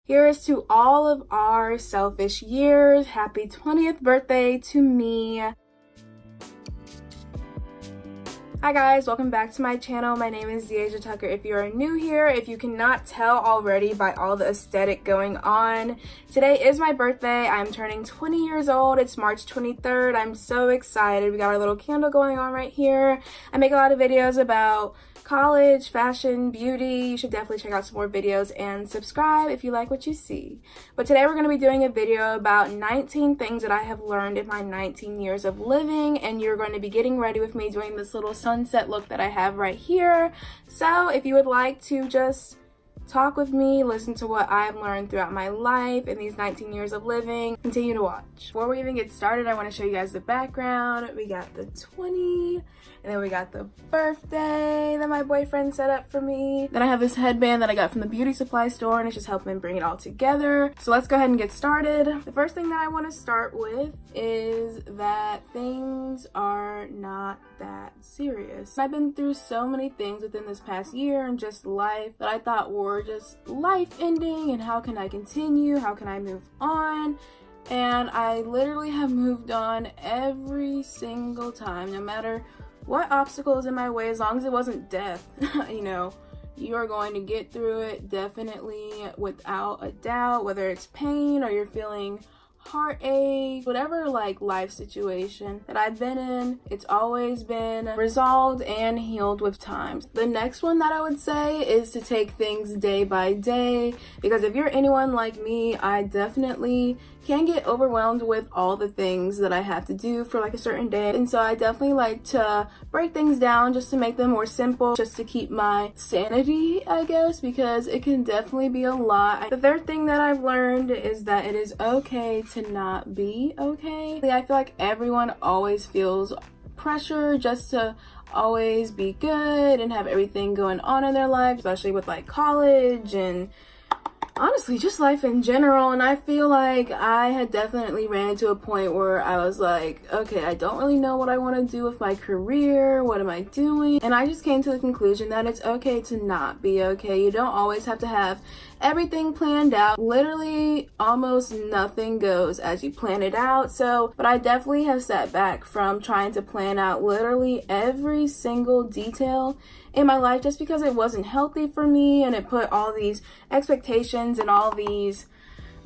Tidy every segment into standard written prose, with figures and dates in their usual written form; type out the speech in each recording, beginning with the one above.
Here's to all of our selfish years. Happy 20th birthday to me. Hi guys, welcome back to my channel. My name is Deaja Tucker. If you are new here, if you cannot tell already by all the aesthetic going on, today is my birthday. I'm turning 20 years old. It's March 23rd. I'm so excited. We got our little candle going on right here. I make a lot of videos about college, fashion, beauty. You should definitely check out some more videos and subscribe if you like what you see. But today we're going to be doing a video about 19 things that I have learned in my 19 years of living, and you're going to be getting ready with me doing this little sunset look that I have right here. So if you would like to just talk with me, listen to what I've learned throughout my life in these 19 years of living, continue to watch. Before we even get started, I want to show you guys the background. We got the 20, and then we got the birthday that my boyfriend set up for me. Then I have this headband that I got from the beauty supply store, and it's just helping bring it all together. So let's go ahead and get started. The first thing that I want to start with is that things are not that serious. I've been through so many things within this past year and just life that I thought were just life ending, and how can I continue? How can I move on? And I literally have moved on every single time, no matter what obstacle is in my way, as long as it wasn't death. You know, you are going to get through it, definitely, without a doubt, whether it's pain or you're feeling heartache, whatever like life situation that I've been in, it's always been resolved and healed with time. The next one that I would say is to take things day by day, because if you're anyone like me, I definitely can get overwhelmed with all the things that I have to do for like a certain day, and so I definitely like to break things down just to make them more simple, just to keep my sanity, I guess, because it can definitely be a lot. The third thing that I've learned is that it is okay to not be okay. I feel like everyone always feels pressure just to always be good and have everything going on in their life, especially with like college and honestly just life in general. And I feel like I had definitely ran to a point where I was like, okay, I don't really know what I want to do with my career. What am I doing? And I just came to the conclusion that it's okay to not be okay. You don't always have to have everything planned out. Literally almost nothing goes as you plan it out. But I definitely have sat back from trying to plan out literally every single detail in my life, just because it wasn't healthy for me, and it put all these expectations and all these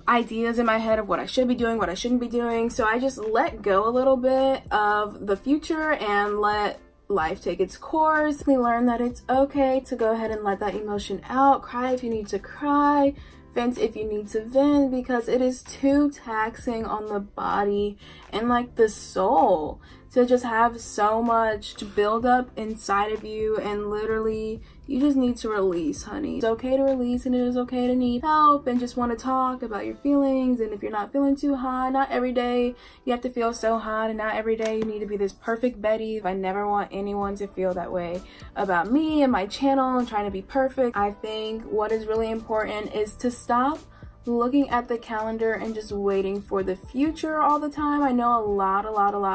ideas in my head of what I should be doing, what I shouldn't be doing. So I just let go a little bit of the future and let life take its course. We learn that it's okay to go ahead and let that emotion out. Cry if you need to cry, vent if you need to vent, because it is too taxing on the body and like the soul to just have so much to build up inside of you, and literally you just need to release, honey. It's okay to release, and it is okay to need help and just want to talk about your feelings. And if you're not feeling too high, not every day you have to feel so hot, and not every day you need to be this perfect Betty. I never want anyone to feel that way about me and my channel and trying to be perfect. I think what is really important is to stop looking at the calendar and just waiting for the future all the time. I know a lot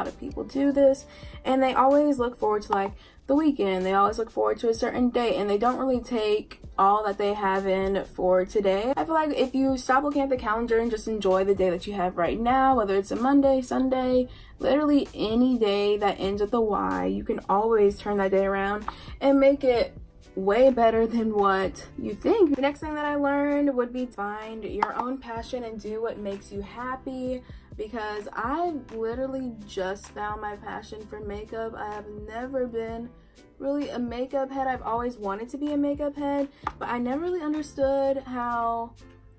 of people do this, and they always look forward to like the weekend. They always look forward to a certain day, and they don't really take all that they have in for today. I feel like if you stop looking at the calendar and just enjoy the day that you have right now, whether it's a Monday, Sunday, literally any day that ends with a Y, you can always turn that day around and make it way better than what you think. The next thing that I learned would be find your own passion and do what makes you happy, because I literally just found my passion for makeup. I have never been really a makeup head. I've always wanted to be a makeup head, but I never really understood how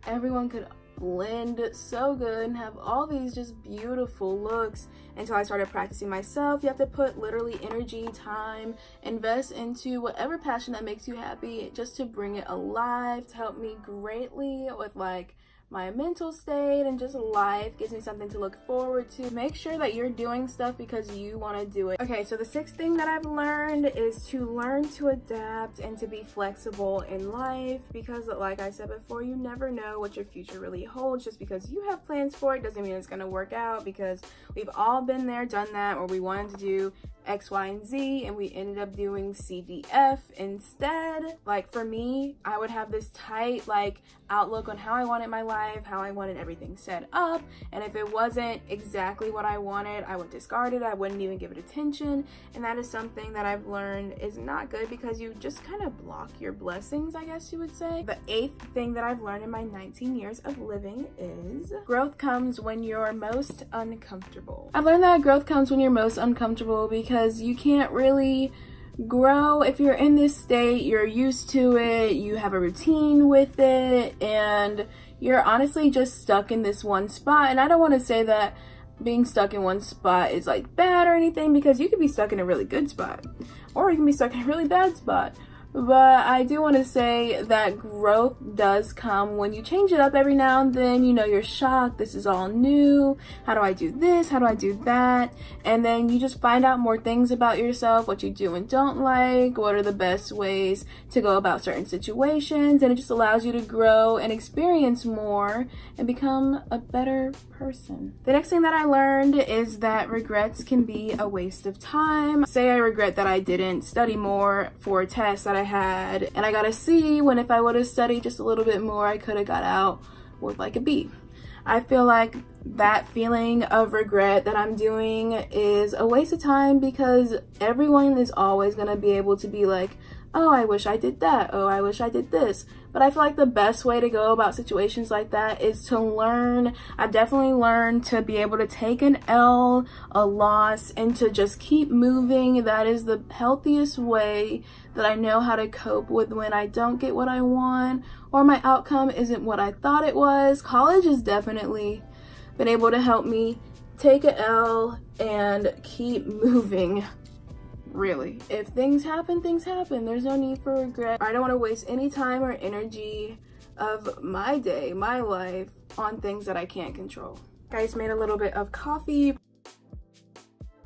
everyone could blend so good and have all these just beautiful looks until I started practicing myself. You have to put literally energy, time, invest into whatever passion that makes you happy just to bring it alive. To help me greatly with like my mental state and just life, gives me something to look forward to. Make sure that you're doing stuff because you want to do it. Okay, so the sixth thing that I've learned is to learn to adapt and to be flexible in life, because like I said before, you never know what your future really holds. Just because you have plans for it doesn't mean it's going to work out, because we've all been there, done that, or we wanted to do X, Y, and Z, and we ended up doing C, D, F instead. Like for me, I would have this tight like outlook on how I wanted my life, how I wanted everything set up, and if it wasn't exactly what I wanted, I would discard it. I wouldn't even give it attention, and that is something that I've learned is not good because you just kind of block your blessings, I guess you would say. The 8th thing that I've learned in my 19 years of living is growth comes when you're most uncomfortable. I've learned that growth comes when you're most uncomfortable because you can't really grow if you're in this state. You're used to it, you have a routine with it, and you're honestly just stuck in this one spot. And I don't want to say that being stuck in one spot is like bad or anything, because you could be stuck in a really good spot or you can be stuck in a really bad spot. But I do want to say that growth does come when you change it up every now and then. You know, you're shocked, this is all new, how do I do this, how do I do that, and then you just find out more things about yourself, what you do and don't like, what are the best ways to go about certain situations, and it just allows you to grow and experience more and become a better person. The next thing that I learned is that regrets can be a waste of time. Say I regret that I didn't study more for a test that I had and I got a C, when if I would have studied just a little bit more, I could have got out with like a B. I feel like that feeling of regret that I'm doing is a waste of time, because everyone is always going to be able to be like, oh, I wish I did that, oh, I wish I did this. But I feel like the best way to go about situations like that is to learn. I definitely learned to be able to take an L, a loss, and to just keep moving. That is the healthiest way that I know how to cope with when I don't get what I want or my outcome isn't what I thought it was. College has definitely been able to help me take an L and keep moving. Really, if things happen, things happen. There's no need for regret. I don't want to waste any time or energy of my day, my life, on things that I can't control. Guys, made a little bit of coffee.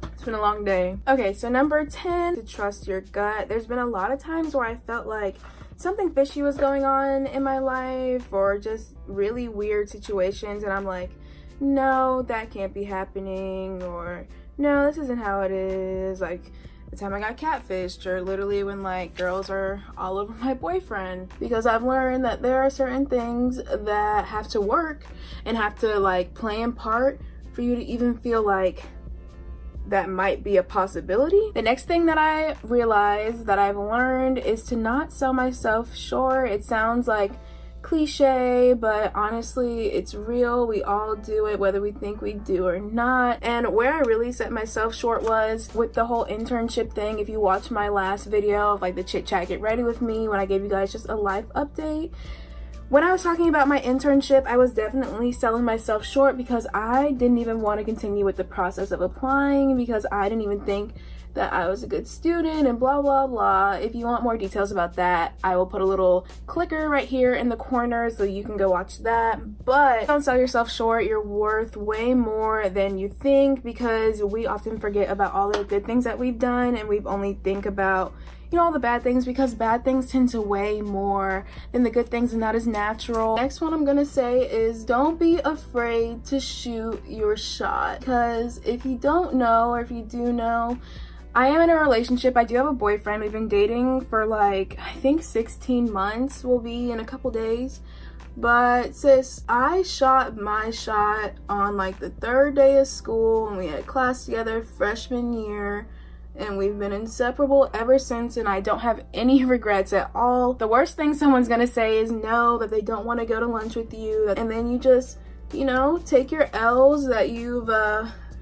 It's been a long day. Okay, so number 10, to trust your gut. There's been a lot of times where I felt like something fishy was going on in my life, or just really weird situations, and I'm like, no, that can't be happening, or no, this isn't how it is. Like the time I got catfished, or literally when like girls are all over my boyfriend, because I've learned that there are certain things that have to work and have to like play in part for you to even feel like that might be a possibility. The next thing that I realized that I've learned is to not sell myself short. It sounds like cliche, but honestly it's real. We all do it, whether we think we do or not. And where I really set myself short was with the whole internship thing. If you watch my last video of like the chit chat get ready with me, when I gave you guys just a life update, when I was talking about my internship, I was definitely selling myself short because I didn't even want to continue with the process of applying, because I didn't even think that I was a good student and blah blah blah. If you want more details about that, I will put a little clicker right here in the corner so you can go watch that. But don't sell yourself short. You're worth way more than you think, because we often forget about all the good things that we've done and we've only think about, you know, all the bad things, because bad things tend to weigh more than the good things, and that is natural. Next one I'm gonna say is don't be afraid to shoot your shot, because if you don't know, or if you do know, I am in a relationship. I do have a boyfriend. We've been dating for like, I think 16 months will be in a couple days. But sis, I shot my shot on like the 3rd day of school, and we had class together freshman year, and we've been inseparable ever since, and I don't have any regrets at all. The worst thing someone's gonna say is no, that they don't want to go to lunch with you, and then you just, you know, take your L's that you've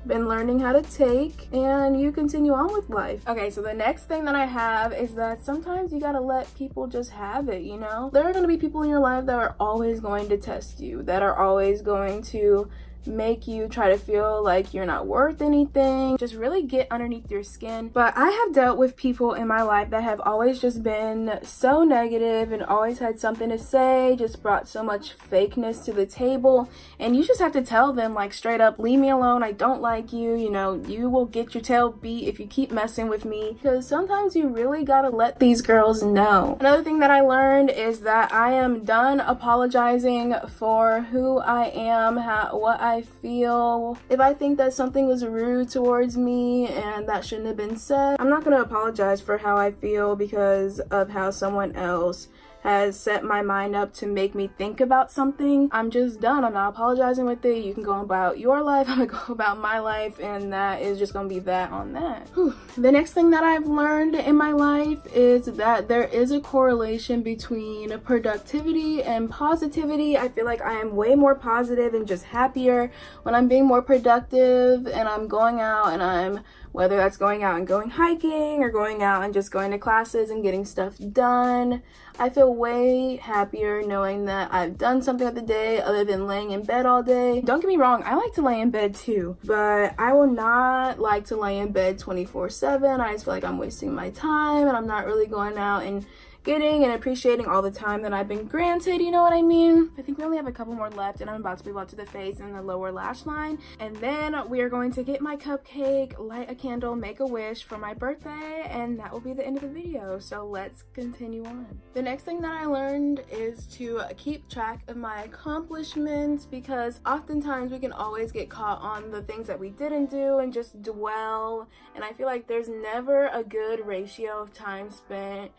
been learning how to take, and you continue on with life. Okay, so the next thing that I have is that sometimes you gotta let people just have it, you know? There are gonna be people in your life that are always going to test you, that are always going to make you try to feel like you're not worth anything. Just really get underneath your skin. But I have dealt with people in my life that have always just been so negative and always had something to say, just brought so much fakeness to the table, and you just have to tell them like straight up, leave me alone, I don't like you, you know, you will get your tail beat if you keep messing with me. Because sometimes you really gotta let these girls know. Another thing that I learned is that I am done apologizing for who I am, what I I feel. If I think that something was rude towards me and that shouldn't have been said, I'm not gonna apologize for how I feel because of how someone else has set my mind up to make me think about something. I'm just done. I'm not apologizing with it. You can go about your life, I'm gonna go about my life, and that is just gonna be that on that. Whew. The next thing that I've learned in my life is that there is a correlation between productivity and positivity. I feel like I am way more positive and just happier when I'm being more productive and I'm going out and I'm, whether that's going out and going hiking or going out and just going to classes and getting stuff done, I feel way happier knowing that I've done something of the day other than laying in bed all day. Don't get me wrong, I like to lay in bed too, but I will not like to lay in bed 24/7. I just feel like I'm wasting my time and I'm not really going out and getting and appreciating all the time that I've been granted, you know what I mean? I think we only have a couple more left and I'm about to be up to the face and the lower lash line. And then we are going to get my cupcake, light a candle, make a wish for my birthday, and that will be the end of the video. So let's continue on. The next thing that I learned is to keep track of my accomplishments, because oftentimes we can always get caught on the things that we didn't do and just dwell. And I feel like there's never a good ratio of time spent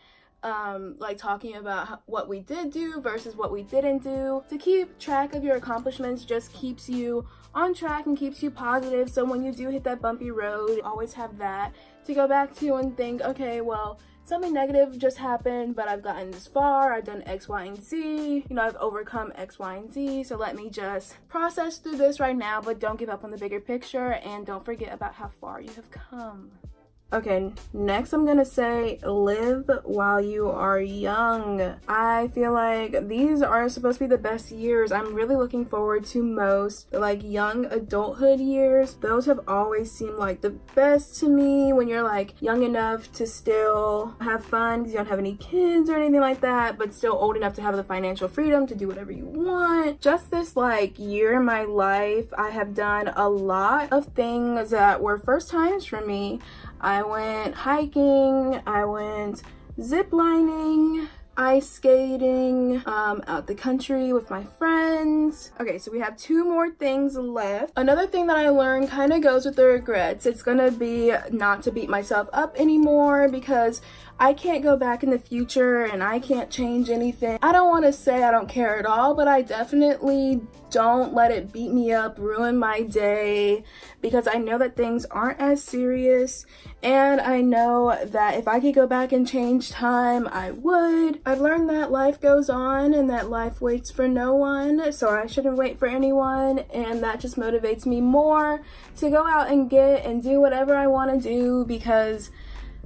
like talking about what we did do versus what we didn't do. To keep track of your accomplishments just keeps you on track and keeps you positive, so when you do hit that bumpy road, you always have that to go back to and think, okay, well, something negative just happened, but I've gotten this far, I've done X, Y, and Z, you know, I've overcome X, Y, and Z, so let me just process through this right now, but don't give up on the bigger picture and don't forget about how far you have come. Okay, next I'm gonna say live while you are young. I feel like these are supposed to be the best years. I'm really looking forward to most, like young adulthood years. Those have always seemed like the best to me, when you're like young enough to still have fun because you don't have any kids or anything like that, but still old enough to have the financial freedom to do whatever you want. Just this like year in my life, I have done a lot of things that were first times for me. I went hiking, I went zip lining, ice skating, out the country with my friends. Okay, so we have 2 more things left. Another thing that I learned kind of goes with the regrets. It's gonna be not to beat myself up anymore, because I can't go back in the future and I can't change anything. I don't want to say I don't care at all, but I definitely don't let it beat me up, ruin my day, because I know that things aren't as serious, and I know that if I could go back and change time, I would. I've learned that life goes on and that life waits for no one, so I shouldn't wait for anyone, and that just motivates me more to go out and get and do whatever I want to do, because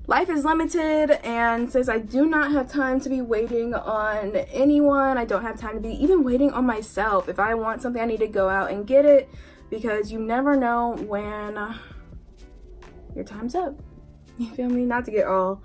life is limited, and since I do not have time to be waiting on anyone, I don't have time to be even waiting on myself. If I want something, I need to go out and get it, because you never know when your time's up. You feel me? Not to get all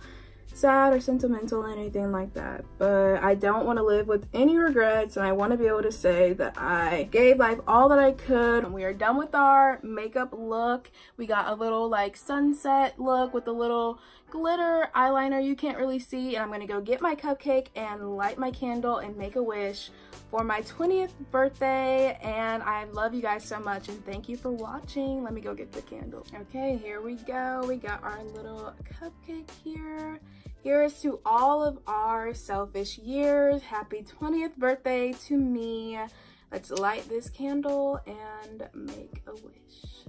sad or sentimental or anything like that, but I don't want to live with any regrets, and I want to be able to say that I gave life all that I could. And we are done with our makeup look. We got a little like sunset look with a little glitter eyeliner you can't really see, and I'm gonna go get my cupcake and light my candle and make a wish for my 20th birthday. And I love you guys so much, and thank you for watching. Let me go get the candle. Okay, here we go. We got our little cupcake here. Here's to all of our selfish years. Happy 20th birthday to me. Let's light this candle and make a wish.